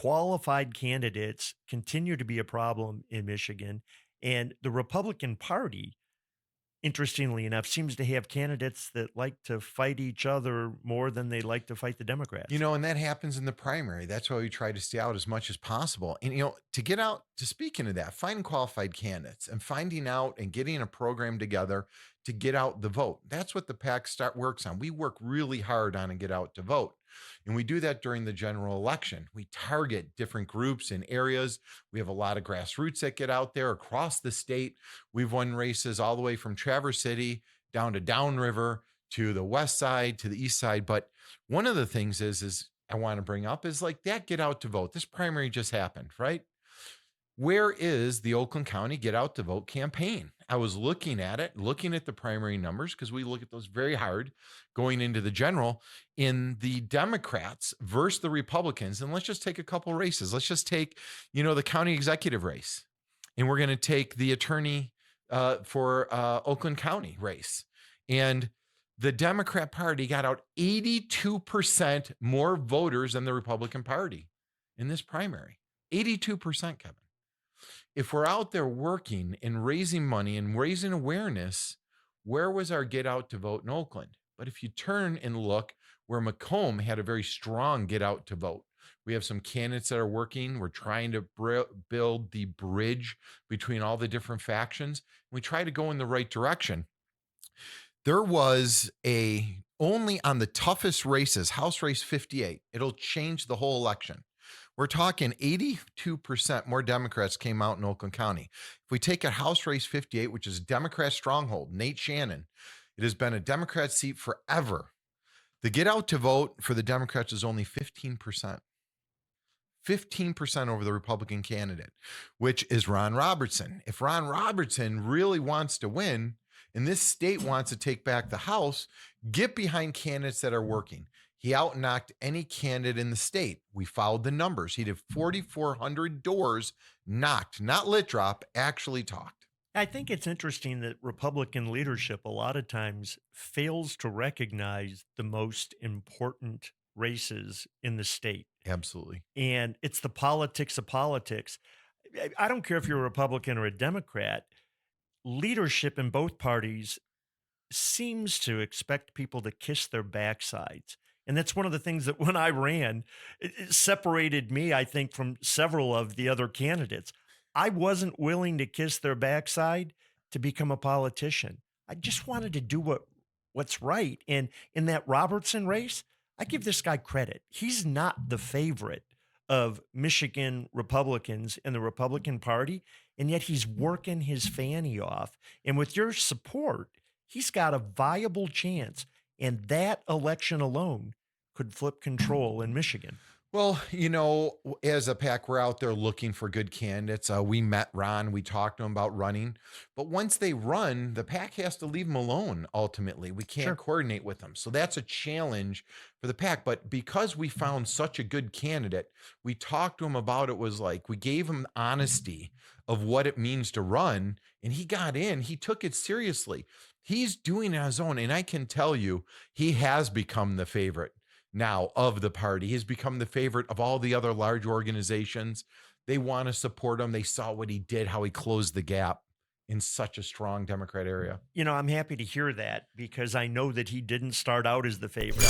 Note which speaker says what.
Speaker 1: qualified candidates continue to be a problem in Michigan. And the Republican Party, interestingly enough, seems to have candidates that like to fight each other more than they like to fight the Democrats.
Speaker 2: And that happens in the primary. That's why we try to stay out as much as possible. And, to get out, to speak into that, finding qualified candidates and finding out and getting a program together to get out the vote. That's what the PAC works on. We work really hard on and get out to vote. And we do that during the general election. We target different groups and areas. We have a lot of grassroots that get out there across the state. We've won races all the way from Traverse City down to Downriver to the west side, to the east side. But one of the things is I want to bring up is like that get out to vote. This primary just happened, right? Where is the Oakland County Get Out to Vote campaign? I was looking at it, looking at the primary numbers, because we look at those very hard going into the general, in the Democrats versus the Republicans. And let's just take a couple races. Let's just take, the county executive race. And we're going to take the attorney for Oakland County race. And the Democrat Party got out 82% more voters than the Republican Party in this primary. 82%, Kevin. If we're out there working and raising money and raising awareness, where was our get out to vote in Oakland? But if you turn and look where Macomb had a very strong get out to vote, we have some candidates that are working. We're trying to build the bridge between all the different factions. We try to go in the right direction. There was only on the toughest races, House Race 58, it'll change the whole election. We're talking 82% more Democrats came out in Oakland County. If we take a House Race 58, which is a Democrat stronghold, Nate Shannon, it has been a Democrat seat forever. The get out to vote for the Democrats is only 15%. 15% over the Republican candidate, which is Ron Robertson. If Ron Robertson really wants to win, and this state wants to take back the House, get behind candidates that are working. He outknocked any candidate in the state. We followed the numbers. He did 4,400 doors knocked, not lit drop, actually talked.
Speaker 1: I think it's interesting that Republican leadership a lot of times fails to recognize the most important races in the state.
Speaker 2: Absolutely.
Speaker 1: And it's the politics of politics. I don't care if you're a Republican or a Democrat. Leadership in both parties seems to expect people to kiss their backsides. And that's one of the things that when I ran, it separated me, I think, from several of the other candidates. I wasn't willing to kiss their backside to become a politician. I just wanted to do what's right. And in that Robertson race, I give this guy credit. He's not the favorite of Michigan Republicans and the Republican Party, and yet he's working his fanny off. And with your support, he's got a viable chance. And that election alone could flip control in Michigan.
Speaker 2: Well, as a PAC, we're out there looking for good candidates. We met Ron. We talked to him about running. But once they run, the PAC has to leave them alone, ultimately. We can't coordinate with them. So that's a challenge for the PAC. But because we found such a good candidate, we talked to him about it. Was like we gave him honesty of what it means to run. And he got in. He took it seriously. He's doing it on his own. And I can tell you, he has become the favorite now of the party. He's become the favorite of all the other large organizations. They want to support him. They saw what he did, how he closed the gap in such a strong Democrat area.
Speaker 1: I'm happy to hear that because I know that he didn't start out as the favorite.